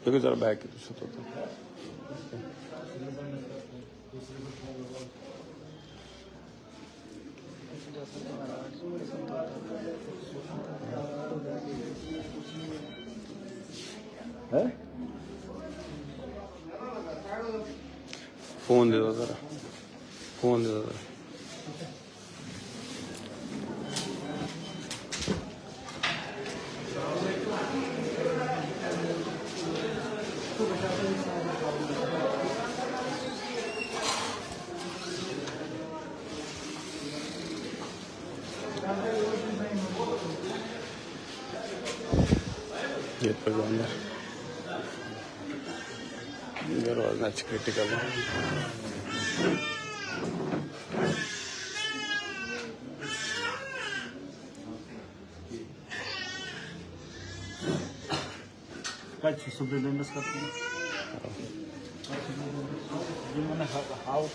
देखो जरा बैक की तो है फोन दे दो जरा, फोन दे दो जरा। ये तो अंदर there was much critical. Kaç subredendas करते हैं? ये मैंने हाउस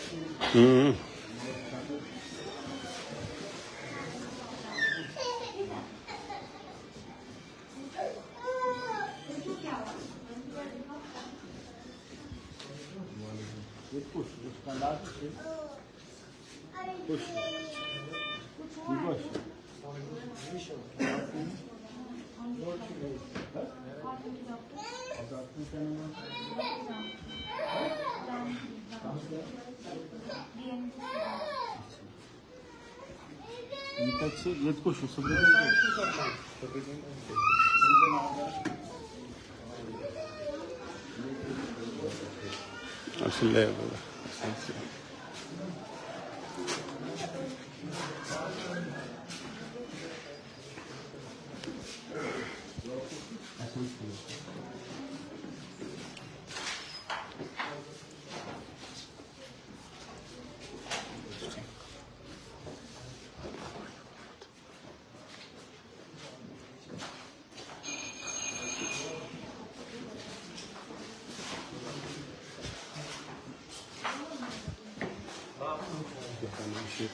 push, उसका लास्ट से push, ये push, Asile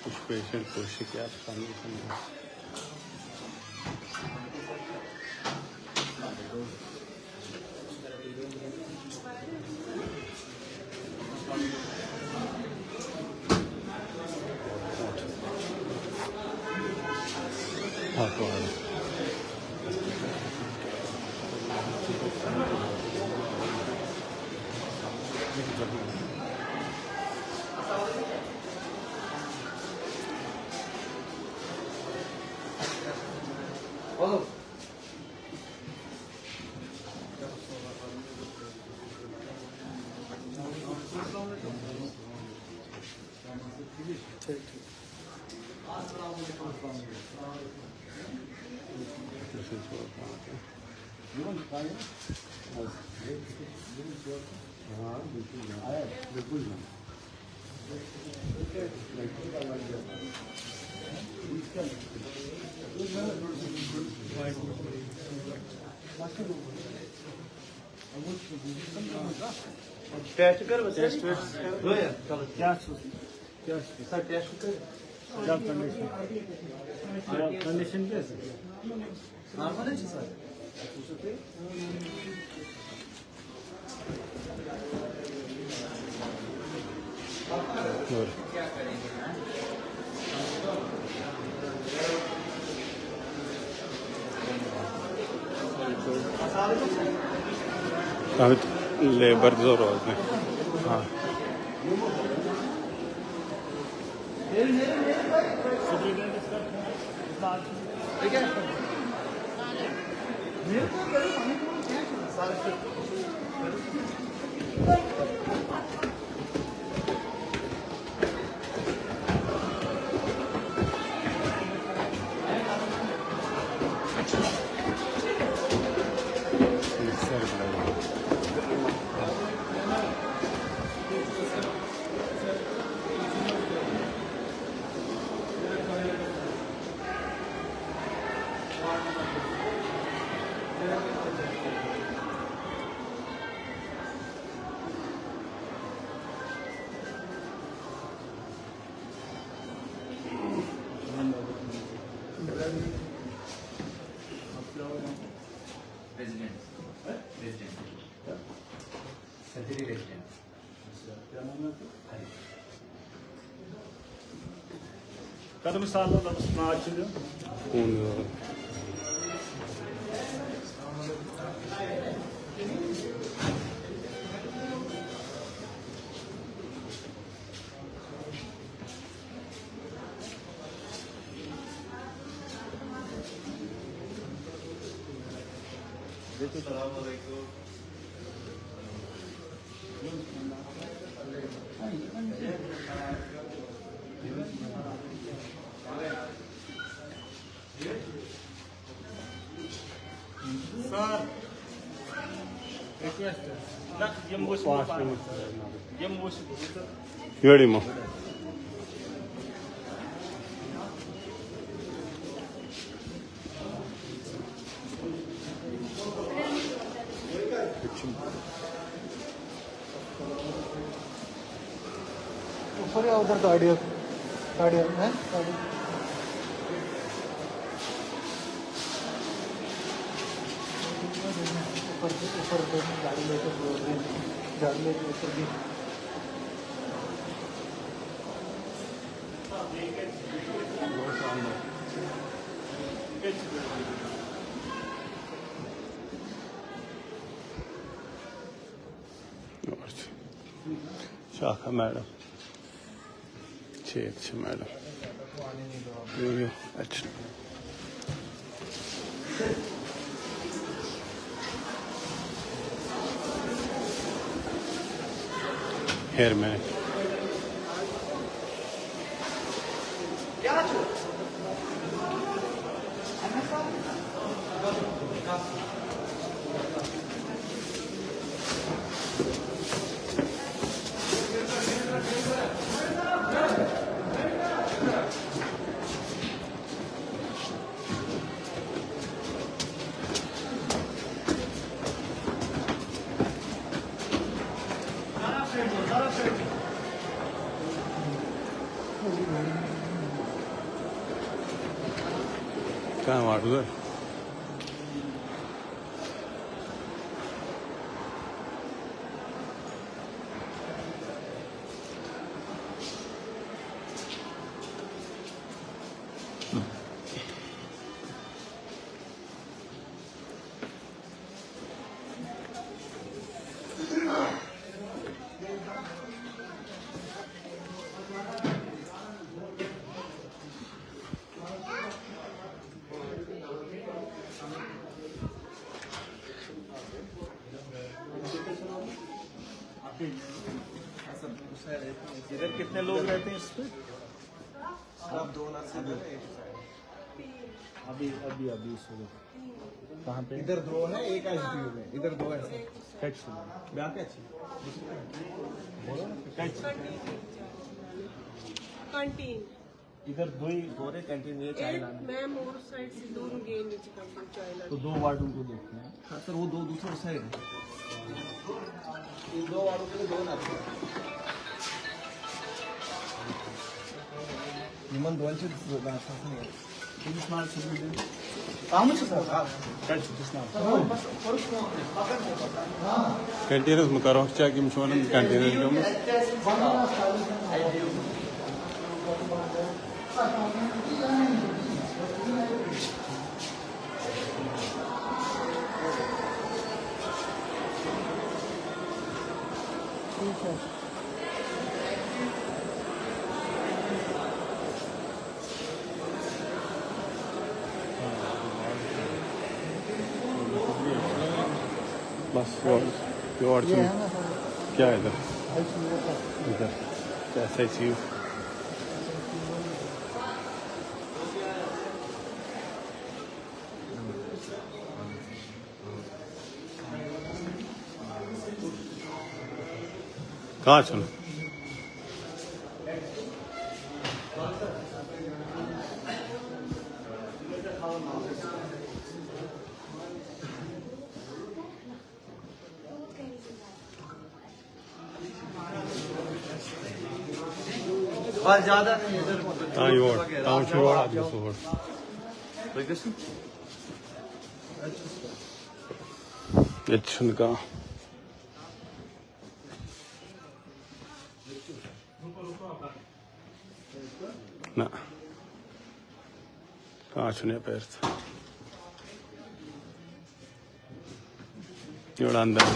कुछ पेशेंट कोशिश क्या कंडीशन है। हाँ तो टेस्ट कर टेस्ट दो यार चलो क्या सर टेस्ट कर क्या कंडीशन कैसे नॉर्मल है सर लेबर जरूर है। हाँ सर्जरी रेजिडेंट। क्या नाम है? कदम साल नाच कौन सर रिक्वेस्ट ना ये ಹೇಳಿ ಅಮ್ಮ. ऊपर या उधर गाड़ी गाड़ी है गाड़ी ऊपर गाड़ी लेकर गाड़ी लेकर ऊपर भी Şaka madam. Çekçi madam. Yo açın. Her minute. काय वाटलं इधर कितने लोग रहते हैं इस पे? आप दो नर्स अभी अभी अभी इस वक्त कहाँ पे? इधर दो है एक आईसीयू में इधर दो है कैच ब्याह क्या अच्छी कैंटीन इधर दो ही हो रहे कैंटीन ये चाय लाने मैम और साइड से दूर गए नीचे कैंटीन चाय तो लाने दो वार्ड उनको देखते हैं। हाँ सर वो दो दूसरा साइड है दो वालों के लिए दो नर्स निमन दोनशे कंटेनर्स में करो क्या कि मुझे वाला कंटेनर जो में बस और क्या है इधर इधर कैसा चीज कहाँ चलो बस ज्यादा नहीं इधर हाँ योर टाउन शोर आदमी सोहर का ना काचने पैर एवढा अंदाज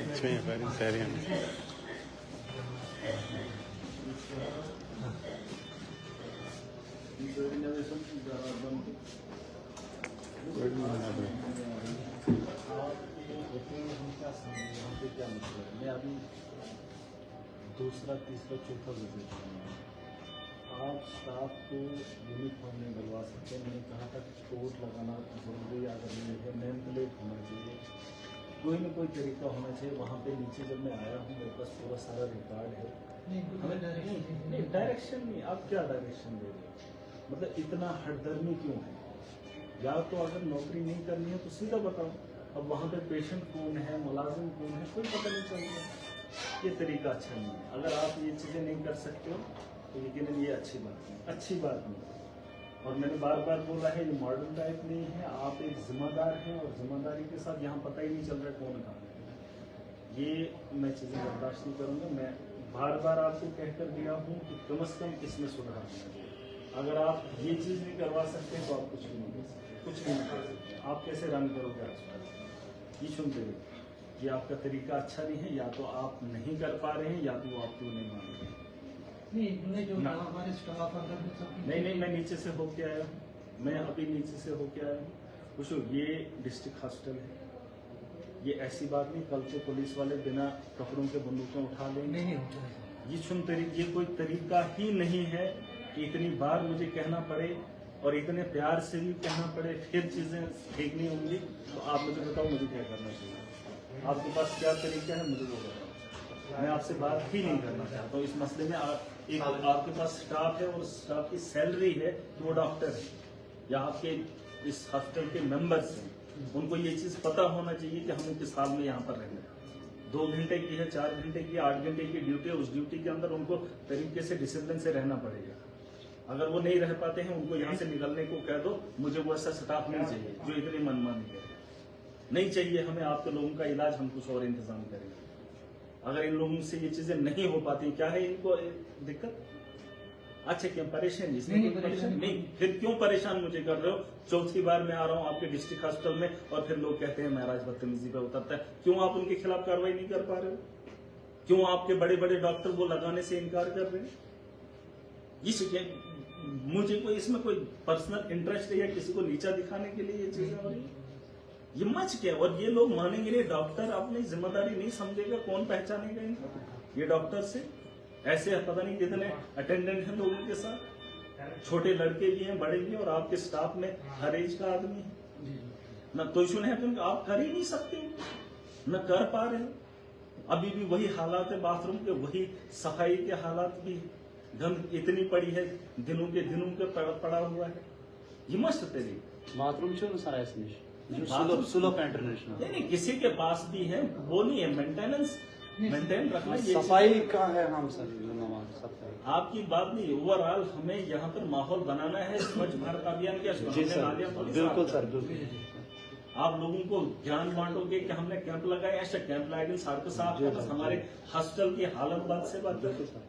अच्छे हैं पैर सारे हैं मैं अभी दूसरा तीसरा चौथा विजिट आप स्टाफ को यूनिफॉर्म में डलवा सकते हैं। मैंने कहा था कि कोट लगाना जरूरी अगर नहीं है, नेम प्लेट होना चाहिए, कोई ना कोई तरीका होना चाहिए। वहाँ पे नीचे जब मैं आया हूँ मेरे पास पूरा सारा रिकॉर्ड है। नहीं डायरेक्शन नहीं, आप क्या डायरेक्शन दे रहे हो? मतलब इतना हटदर्मी क्यों है? या तो अगर नौकरी नहीं करनी है तो सीधा बताओ। अब वहाँ पे पेशेंट कौन है, मुलाजिम कौन है, कोई पता नहीं चल रहा। ये तरीका अच्छा नहीं है। अगर आप ये चीज़ें नहीं कर सकते हो तो यकीनन ये अच्छी बात नहीं। और मैंने बार बार बोला है ये मॉडर्न टाइप नहीं है। आप एक जिम्मेदार हैं और जिम्मेदारी के साथ यहाँ पता ही नहीं चल रहा है कौन कहाँ है। ये मैं चीज़ें बर्दाश्त नहीं करूँगा। मैं बार बार आपको कहकर दिया हूँ कि कम से कम इसमें सुधार होना चाहिए। अगर आप ये चीज़ नहीं करवा सकते तो आप कुछ भी नहीं कर सकते, कुछ नहीं कर सकते। आप कैसे रन करोगे अस्पताल? ये सुनते हुए कि आपका तरीका अच्छा नहीं है, या तो आप नहीं कर पा रहे हैं या तो वो आपको नहीं मान रहे हैं। नहीं, मैं नीचे से होके आया हूँ। मैं अभी नीचे से होके आया हूँ। पूछो, ये डिस्ट्रिक्ट हॉस्पिटल है। ये ऐसी बात नहीं कल से पुलिस वाले बिना कपड़ों के बंदूकें उठा लेंगे। ये कोई तरीका ही नहीं है कि इतनी बार मुझे कहना पड़े और इतने प्यार से भी कहना पड़े फिर चीज़ें ठीक नहीं होंगी। तो आप मुझे बताओ मुझे क्या करना चाहिए? आपके पास क्या तरीका है मुझे वो बताओ। मैं आपसे बात ही नहीं करना चाहता हूँ इस मसले में। आपके पास स्टाफ है और स्टाफ की सैलरी है कि वो डॉक्टर है या आपके इस हॉस्पिटल के मेंबर्स हैं। उनको ये चीज़ पता होना चाहिए कि हम किस हाल में यहाँ पर रहेंगे। 2 घंटे की है, 4 घंटे की, 8 घंटे की ड्यूटी है। उस ड्यूटी के अंदर उनको तरीके से डिसिप्लिन से रहना पड़ेगा। अगर वो नहीं रह पाते हैं उनको यहाँ से निकलने को कह दो। मुझे वो ऐसा स्टाफ नहीं चाहिए जो इतनी मनमानी करे। नहीं चाहिए हमें आपके लोगों का इलाज, हम कुछ और इंतजाम करेंगे। अगर इन लोगों से ये चीजें नहीं हो पाती, क्या है इनको दिक्कत? अच्छा क्या परेशान? नहीं, फिर क्यों परेशान मुझे कर रहे हो? चौथी बार मैं आ रहा हूँ आपके डिस्ट्रिक्ट हॉस्पिटल में और फिर लोग कहते हैं महाराज बदतमीजी पे उतरता है। क्यों आप उनके खिलाफ कार्रवाई नहीं कर पा रहे हो? क्यों आपके बड़े बड़े डॉक्टर वो लगाने से इनकार कर रहे हैं? मुझे कोई इसमें कोई पर्सनल इंटरेस्ट है या किसी को नीचा दिखाने के लिए ये चीजें हो रही है? ये मच क्या? और ये लोग मानेंगे नहीं। डॉक्टर अपनी जिम्मेदारी नहीं समझेगा, कौन पहचानेगा इनको? ये डॉक्टर से ऐसे पता नहीं कितने अटेंडेंट हैं लोगों के साथ, छोटे लड़के भी हैं, बड़े भी हैं, और आपके स्टाफ में हर एज का आदमी है। ना तो इशू है क्योंकि आप कर ही नहीं सकते, न कर पा रहे हो। अभी भी वही हालात है बाथरूम के, वही सफाई के हालात भी, गंद इतनी पड़ी है, दिनों के पड़ा हुआ है। ये मस्त तरीके बाथरूम से सारा ऐसे नहीं, किसी के पास भी है, वो नहीं है मेंटेनेंस। मेंटेन रखना। ये सफाई का है हम सर, नमाज सफाई आपकी बात नहीं, ओवरऑल हमें यहाँ पर माहौल बनाना है। स्वच्छ भारत अभियान क्या जी सर, बिल्कुल सर, बिल्कुल। आप लोगों को ज्ञान बांटोगे कि हमने कैंप लगाया, ऐसा कैंप लगाएंगे सार्क साहब का, बस हमारे हॉस्टल की हालत बात से बात करते सर।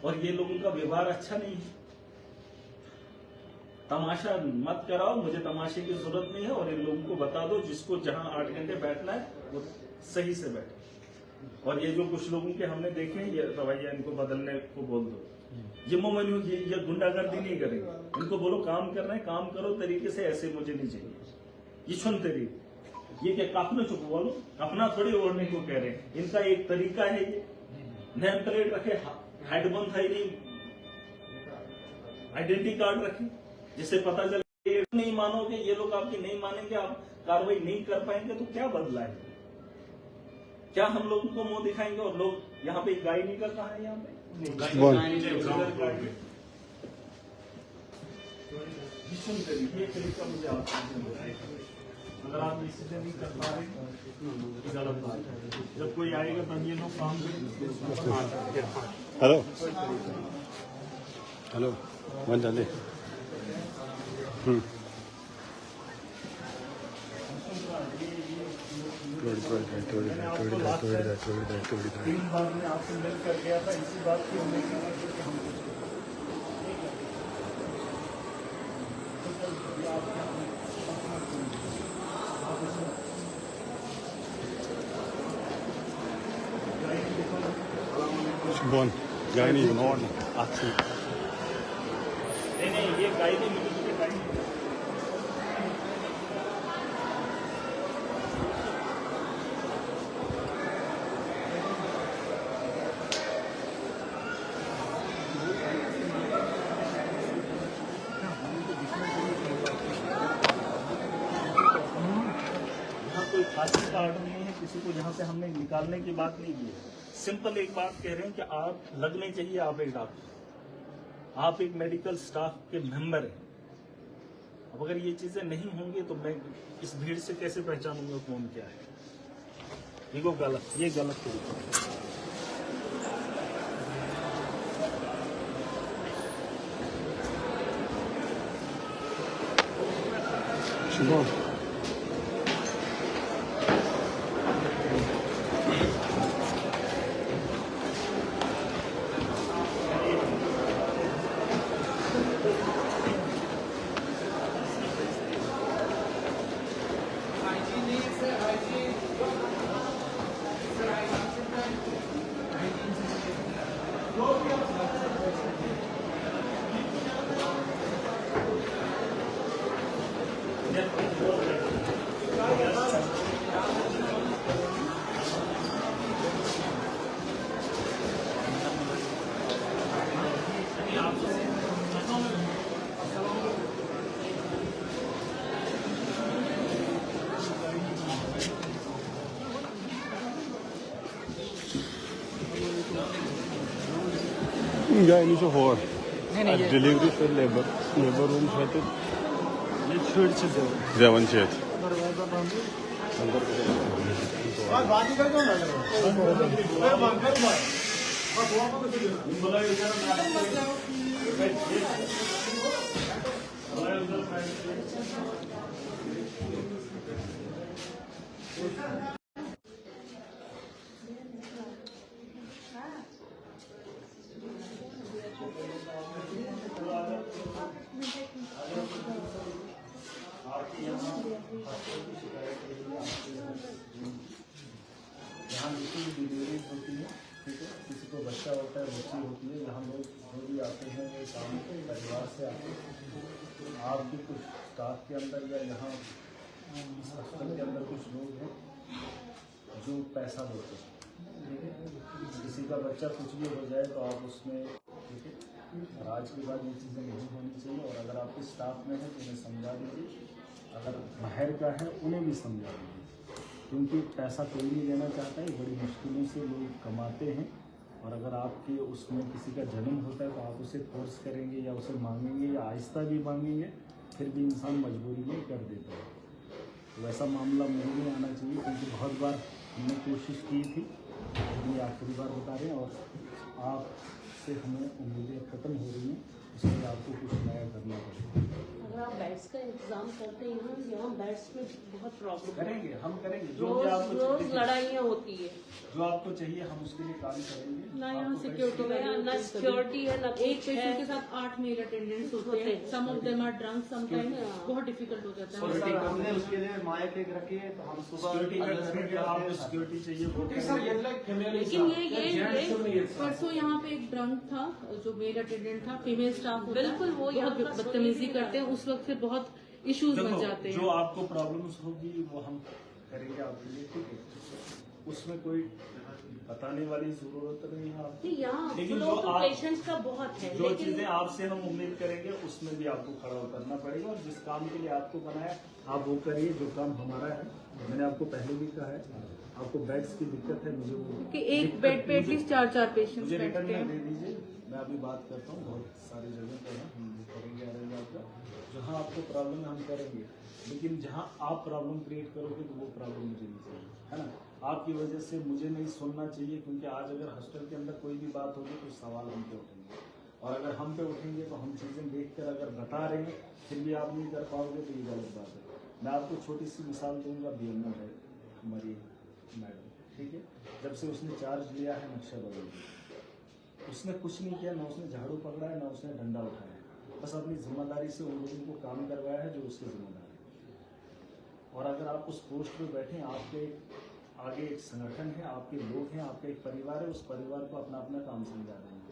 और ये लोगों का व्यवहार अच्छा नहीं है। तमाशा मत कराओ, मुझे तमाशे की जरूरत नहीं है। और इन लोगों को बता दो जिसको जहां 8 घंटे बैठना है वो सही से बैठे। और ये जो कुछ लोगों के हमने देखे हैं, ये रवैया इनको बदलने को बोल दो। ये मोमन ये गुंडागर्दी नहीं करेंगे, इनको बोलो काम कर रहे हैं, काम करो तरीके से, ऐसे मुझे नहीं चाहिए। ये सुन तरीके ये क्या अपना चुप बोलो, अपना थोड़ी ओढ़ने को कह रहे हैं। इनका एक तरीका है, ये नेम प्लेट रखे, हेडबंद है नहीं, आइडेंटिटी कार्ड रखे जिससे पता चले। नहीं मानोगे, ये लोग आपकी नहीं मानेंगे, आप कार्रवाई नहीं कर पाएंगे तो क्या बदला है? क्या हम लोगों को मुंह दिखाएंगे? और लोग यहाँ पे गाय निकल रहा है, यहाँ पे ये तरीका मुझे अगर आप इसी से नहीं कर पा रहे तो गलत बात है। जब कोई आएगा तब ये लोग काम करेंगे। हेलो हेलो वन चले थोड़ी 3 बार में आपसे मिल कर गया था, इसी बात की उम्मीद है कि हम Bon, गाय नहीं नॉन अच्छी नहीं ये गाय नहीं मिली, मुझे गाय नहीं। कोई फांसी का ऑर्डर नहीं है किसी को, यहाँ से हमने निकालने की बात नहीं की है। सिंपल एक बात कह रहे हैं कि आप लगने चाहिए, आप एक डॉक्टर, आप एक मेडिकल स्टाफ के मेंबर हैं। अब अगर ये चीजें नहीं होंगी तो मैं इस भीड़ से कैसे पहचानूंगा कौन क्या है? ये गलत तरीका है। गाय नहीं so hard. Delivery for labor room है जेवण शेत यहाँ जितनी डिलीवरीज होती है, ठीक है, किसी को बच्चा होता है, बच्ची होती है, यहाँ लोग जो भी आते हैं वो काम के परिवार से आते हैं। आपके कुछ स्टाफ के अंदर या यहाँ इस हॉस्पिटल के अंदर कुछ लोग हैं जो पैसा देते हैं, ठीक है। किसी का बच्चा कुछ भी हो जाए तो आप उसमें, ठीक है, और आज के बाद ये चीज़ें नहीं होनी चाहिए। और अगर आपके स्टाफ में है तो उन्हें समझा दीजिए, अगर बाहर का है उन्हें भी समझा दीजिए, क्योंकि पैसा कोई नहीं लेना चाहता है, बड़ी मुश्किलों से लोग कमाते हैं। और अगर आपके उसमें किसी का जन्म होता है तो आप उसे फोर्स करेंगे या उसे मांगेंगे या आहिस्ता भी मांगेंगे, फिर भी इंसान मजबूरी में कर देता है। तो वैसा मामला मुझे नहीं आना चाहिए, क्योंकि बहुत बार हमने कोशिश की थी, ये आखिरी बार बता रहे हैं और आपसे हमें उम्मीदें ख़त्म हो रही हैं, इसलिए आपको कुछ नया करना पड़ेगा। अगर आप बेड्स का इंतजाम करते हैं यहाँ बेड्स में बहुत प्रॉब्लम करेंगे, हम करेंगे जो भी आपको रोज चाहिए, लड़ाइयाँ होती है, जो आपको चाहिए हम उसके लिए काम करेंगे। ना यहाँ आपको सिक्योरिटी ना सिक्योरिटी है ना एक कुछ पेशेंट है। के साथ 8 मेल अटेंडेंट्स होते हैं, some of them are drunk, sometimes बहुत डिफिकल्ट हो जाता है। सर, हमने उसके लिए माइक एक रखी है, तो हम सुबह सिक्योरिटी का adjustment करेंगे, करते आपको हैं। सिक्योरिटी चाहिए वो करेंगे। लेकिन ये परसों यहाँ पे एक ड्रंक था जो मेल अटेंडेंट था, फीमेल स्टाफ होता है, बिल्कुल वो यहाँ बहुत का बदतमीजी सुनिए करते हैं, उस वक्त फिर बहुत इश्यूज बन जाते जो हैं। आपको प्रॉब्लम्स होगी वो हम करेंगे आपके लिए, ठीक है। उसमें कोई बताने वाली जरूरत नहीं है आपको, नहीं, यहाँ लेकिन फ्लो जो तो आप पेशेंट्स का बहुत है, जो लेकिन चीजें आपसे हम उम्मीद करेंगे उसमें भी आपको खड़ा उतरना पड़ेगा, और जिस काम के लिए आपको बनाया आप वो करिए जो काम हमारा है। मैंने आपको पहले भी कहा है, आपको बेड्स की दिक्कत है, मुझे वो कि एक बेड पे एटलीस्ट 4 पेशेंट्स मुझे रिटर्न बैठते में हैं। दे दीजिए, मैं अभी बात करता हूँ। बहुत सारी जगह पर है, हम करेंगे अरेंज आपका, जहाँ आपको प्रॉब्लम है हम करेंगे, लेकिन जहाँ आप प्रॉब्लम क्रिएट करोगे तो वो प्रॉब्लम मुझे नहीं चाहिए, है ना। आपकी वजह से मुझे नहीं सुनना चाहिए, क्योंकि आज अगर हॉस्टल के अंदर कोई भी बात होगी तो सवाल हम पे उठेंगे, और अगर हम पे उठेंगे तो हम चीज़ें देखकर अगर बता रहे हैं फिर भी आप नहीं कर पाओगे तो ये गलत बात है। मैं आपको छोटी सी मिसाल दूंगा, BMO है हमारी मैडम, ठीक है, जब से उसने चार्ज लिया है नक्शा बदल दिया, उसने कुछ नहीं किया, ना उसने झाड़ू पकड़ा है ना उसने डंडा उठाया है, बस अपनी जिम्मेदारी से उन लोगों को काम करवाया है जो उसकी जिम्मेदारी है। और अगर आप उस पोस्ट पे बैठे, आपके आगे एक संगठन है, आपके लोग हैं, आपका एक परिवार है, उस परिवार को अपना अपना काम समझा रहे हैं।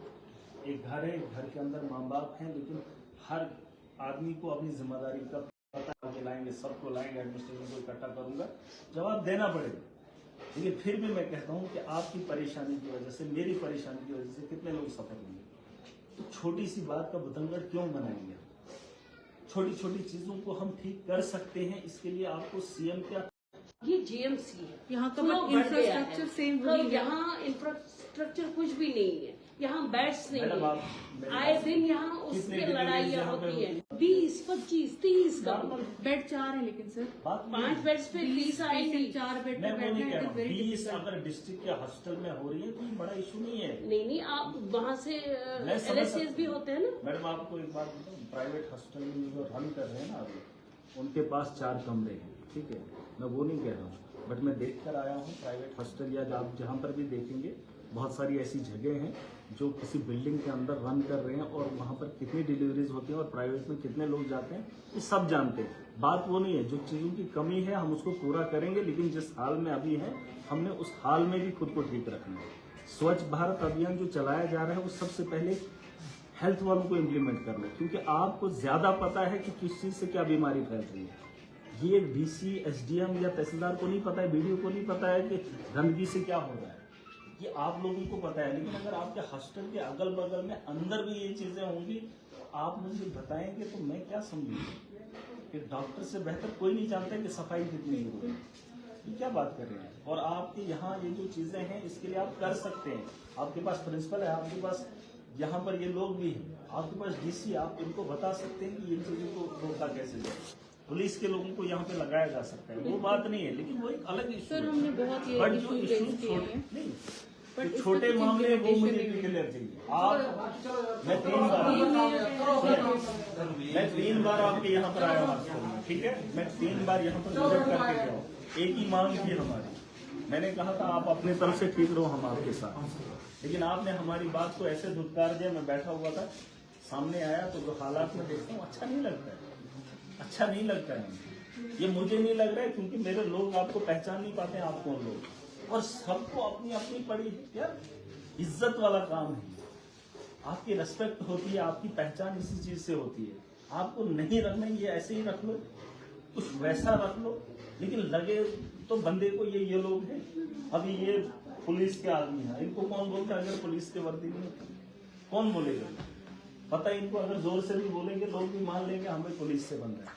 एक घर है, एक घर के अंदर माँ बाप हैं, लेकिन हर आदमी को अपनी जिम्मेदारी का पता है, लाएंगे सबको लाएंगे, एडमिनिस्ट्रेशन को इकट्ठा करूंगा, जवाब देना पड़ेगा। लेकिन फिर भी मैं कहता हूँ कि आपकी परेशानी की वजह से, मेरी परेशानी की वजह से कितने लोग सफर होंगे, तो छोटी सी बात का बतंगड़ क्यों बनाएंगे? छोटी छोटी चीजों को हम ठीक कर सकते हैं, इसके लिए आपको CM क्या, ये GMC है, यहाँ का Flow बट बढ़ गया है। इंफ्रास्ट्रक्चर सेम तो वही है। यहाँ इंफ्रास्ट्रक्चर कुछ भी नहीं है, यहाँ बेड्स नहीं मैडम, है, आप मेरे आए पास दिन यहाँ कितने उसके deliveries लड़ाइयाँ यहाँ पे होती है, होती 20, 25, 30 का बेड 4 है लेकिन सर बात नहीं 5 है। बेड्स पे 30 आएंगी। 4 बेड मैं पे वो नहीं बैठना कह इट रहा इज वेरी हूँ, 20 डिफिकल्ट। अगर डिस्ट्रिक्ट के हॉस्टल में हो रही है तो ये बड़ा इशू नहीं है। नहीं आप वहाँ से मैं समझ LSS सकता भी हूँ। होते हैं ना। मैडम आपको एक बात बताऊँ, प्राइवेट हॉस्टल में जो रन कर रहे हैं ना अभी, उनके पास 4 कमरे हैं, ठीक है, मैं वो नहीं कह रहा हूँ, बट मैं देख कर आया हूँ प्राइवेट हॉस्टल, या आप जहाँ पर भी देखेंगे बहुत सारी ऐसी जगह हैं जो किसी बिल्डिंग के अंदर रन कर रहे हैं, और वहाँ पर कितनी डिलीवरीज होती हैं और प्राइवेट में कितने लोग जाते हैं, ये सब जानते हैं। बात वो नहीं है, जो चीज़ों की कमी है हम उसको पूरा करेंगे, लेकिन जिस हाल में अभी है हमने उस हाल में भी खुद को ठीक रखना है। स्वच्छ भारत अभियान जो चलाया जा रहा है वो सबसे पहले हेल्थ वालों को इम्प्लीमेंट करना है, क्योंकि आपको ज्यादा पता है कि किस चीज से क्या बीमारी फैल रही है। ये DC, SDM या तहसीलदार को नहीं पता है, BDO को नहीं पता है कि गंदगी से क्या हो रहा है, ये आप लोगों को पता है। लेकिन अगर आपके हॉस्टल के अगल बगल में अंदर भी ये चीजें होंगी तो आप मुझे बताएंगे तो मैं क्या समझूंगा कि डॉक्टर से बेहतर कोई नहीं जानता कि सफाई कितनी जरूरी है। ये क्या बात कर रहे हैं? और आपके यहाँ ये जो चीजें हैं इसके लिए आप कर सकते हैं। आपके पास प्रिंसिपल है, आपके पास यहाँ पर ये लोग भी हैं, आपके पास DC, आप इनको बता सकते हैं कि इन चीजों को रोका कैसे जाए। पुलिस के लोगों को यहाँ पे लगाया जा सकता है, वो बात नहीं है, लेकिन वो एक अलग इशू सर हमने बहुत ये बट जो इशू इशू रेज किए हैं, नहीं, बट जो इसका छोटे कुछ मामले वो मुझे implementation क्लियर चाहिए। आप मैं 3 बार आपके यहाँ पर आया हूँ, ठीक है, मैं 3 बार यहाँ पर विजिट करके गया हूँ। एक ही मांग थी हमारी, मैंने कहा था आप अपने तरफ से ठीक रहो, हम आपके साथ, लेकिन आपने हमारी बात को ऐसे धुतकार दिया। मैं बैठा हुआ था, सामने आया तो जो हालात में देखता हूँ अच्छा नहीं लगता है, अच्छा नहीं लगता है। ये मुझे नहीं लग रहा है, क्योंकि मेरे लोग आपको पहचान नहीं पाते हैं, आप कौन लोग, और सबको अपनी अपनी पड़ी यार इज्जत वाला काम है। आपकी रेस्पेक्ट होती है, आपकी पहचान इसी चीज से होती है। आपको नहीं रखना, ये ऐसे ही रख लो, कुछ वैसा रख लो, लेकिन लगे तो बंदे को ये लोग हैं। अभी ये पुलिस के आदमी हैं, इनको कौन बोलता है? अगर पुलिस के वर्दी में कौन बोलेगा? पता है इनको, अगर जोर से भी बोलेंगे लोग भी मान लेंगे हमें पुलिस से बंद है।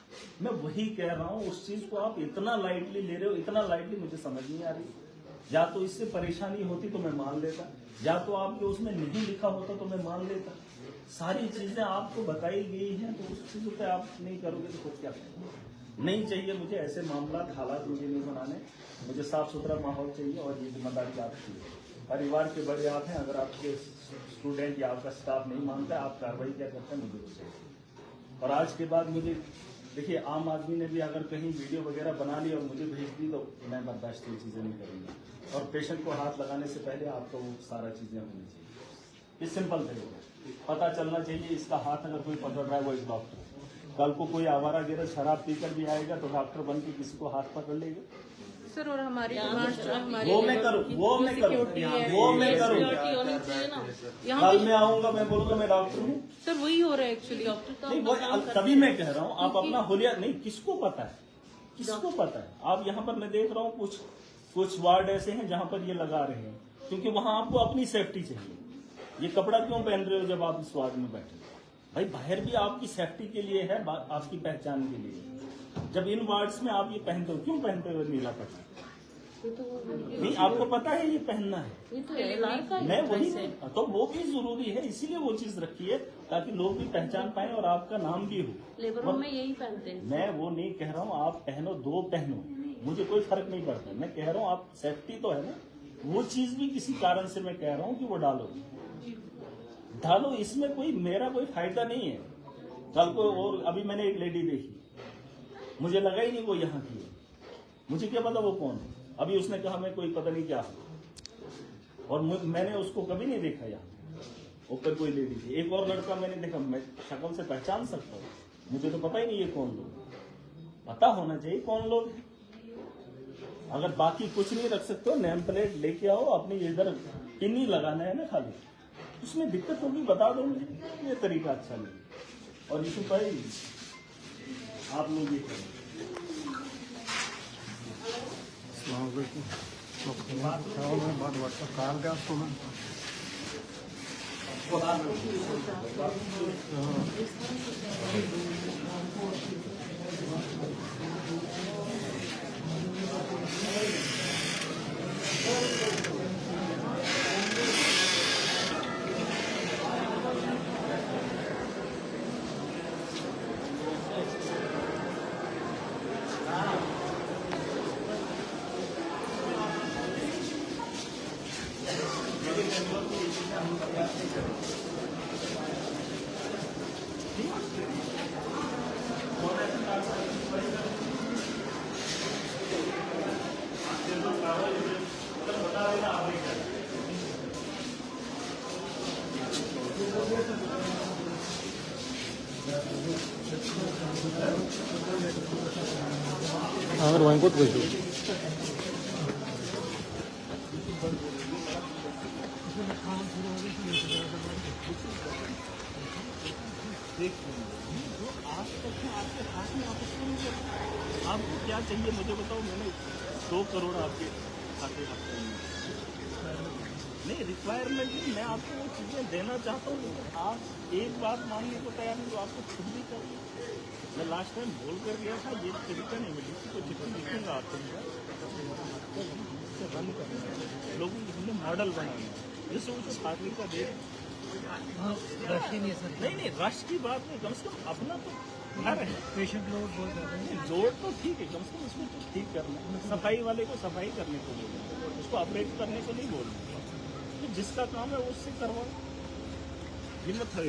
मैं वही कह रहा हूँ, उस चीज को आप इतना लाइटली ले रहे हो, इतना लाइटली मुझे समझ नहीं आ रही। या तो इससे परेशानी होती तो मैं मान लेता, या तो आपके उसमें नहीं लिखा होता तो मैं मान लेता। सारी चीजें आपको बताई गई हैं, तो उस चीजों पे आप नहीं करोगे तो खुद क्या करोगे? नहीं चाहिए मुझे ऐसे मामला हालात मुझे नहीं बनाने। मुझे साफ सुथरा माहौल चाहिए और ये जिम्मेदारी आपकी है। परिवार के बड़े आप हैं, अगर आपके स्टूडेंट या आपका स्टाफ नहीं मानता है, आप कार्रवाई क्या करते हैं मुझे वो चाहिए। और आज के बाद मुझे देखिए, आम आदमी ने भी अगर कहीं वीडियो वगैरह बना ली और मुझे भेज दी तो मैं बर्दाश्त ये चीज़ें नहीं करूँगा। और पेशेंट को हाथ लगाने से पहले आपको वो सारा चीज़ें होनी चाहिए। ये सिंपल तरीका, पता चलना चाहिए इसका हाथ अगर कोई पकड़ रहा है वो एक डॉक्टर। कल को कोई आवारा गिरद शराब पीकर भी आएगा तो डॉक्टर बन के किसी को हाथ पकड़ लेगा। सर और हमारी वो मैं करूँ, वो मैं करूँ, वो मैं करूँ। सिक्योरिटी होनी चाहिए ना। यहाँ कल मैं आऊंगा, मैं बोलूंगा मैं डॉक्टर हूँ। सर वही हो रहा है एक्चुअली। डॉक्टर नहीं, वो तभी मैं कह रहा हूँ आप अपना होलिया नहीं, किसको पता है, किसको पता है। आप यहाँ पर मैं देख रहा हूँ कुछ वार्ड ऐसे हैं जहाँ पर ये लगा रहे हैं, क्योंकि वहाँ आपको अपनी सेफ्टी चाहिए। ये कपड़ा क्यों पहन रहे हो जब आप इस वार्ड में बैठे? भाई बाहर भी आपकी सेफ्टी के लिए है, आपकी पहचान के लिए। जब इन वार्ड्स में आप ये पहनते हो, क्यों पहनते हो नीला पट्टा? नहीं, आपको पता है ये पहनना है। ये तो लाल का मैं वही तो वो भी जरूरी है, इसीलिए वो चीज रखी है ताकि लोग भी पहचान पाए और आपका नाम भी हो। लेबरों में यही पहनते हैं। मैं वो नहीं कह रहा हूँ आप पहनो, दो पहनो, मुझे कोई फर्क नहीं पड़ता। मैं कह रहा हूँ आप सेफ्टी तो है ना, वो चीज भी किसी कारण से मैं कह रहा हूँ कि वो डालो, इसमें कोई मेरा कोई फायदा नहीं है। कल को और अभी मैंने एक लेडी देखी, मुझे लगा ही नहीं वो यहाँ की है, मुझे क्या पता वो कौन है। अभी उसने कहा मैं कोई पता नहीं क्या है, और मैंने उसको कभी नहीं देखा यहाँ। ऊपर कोई लेडी थी, एक और लड़का मैंने देखा, मैं शक्ल से पहचान सकता हूँ, मुझे तो पता ही नहीं ये कौन लोग। पता होना चाहिए कौन लोग हैं। अगर बाकी कुछ नहीं रख सकते हो, नेम प्लेट लेके आओ, अपनी इधर पिन ही लगाना है ना खाली, उसमें दिक्कत होगी बता दो मुझे। ये तरीका अच्छा नहीं। और यीशु भाई आप लोग ये करें। काल का आपको मैं अगर वहीं को तो आपको क्या चाहिए मुझे बताओ। मैंने 2 करोड़ आपके खाते नहीं, रिक्वायरमेंट नहीं, मैं आपको वो चीजें देना चाहता हूँ, लेकिन आप एक बात मानने को तैयार नहीं, तो आपको खुद भी चाहिए। मैं लास्ट टाइम बोल कर गया था ये तरीका नहीं मिली तो जितनी लिखूंगा आपको रन करना, लोगों को हमने मॉडल बनाना, जैसे उसे छात्री का दे। नहीं रश की बात नहीं, कम से कम अपना तो घर है। पेशेंट लोग बहुत ज़्यादा हैं। जोड़ तो ठीक है, कम से कम इसको तो ठीक करना। सफाई वाले को सफाई करने को बोलना, उसको ऑपरेट करने को नहीं बोलना। तो जिसका काम है उससे करवाओ। हिम्मत है।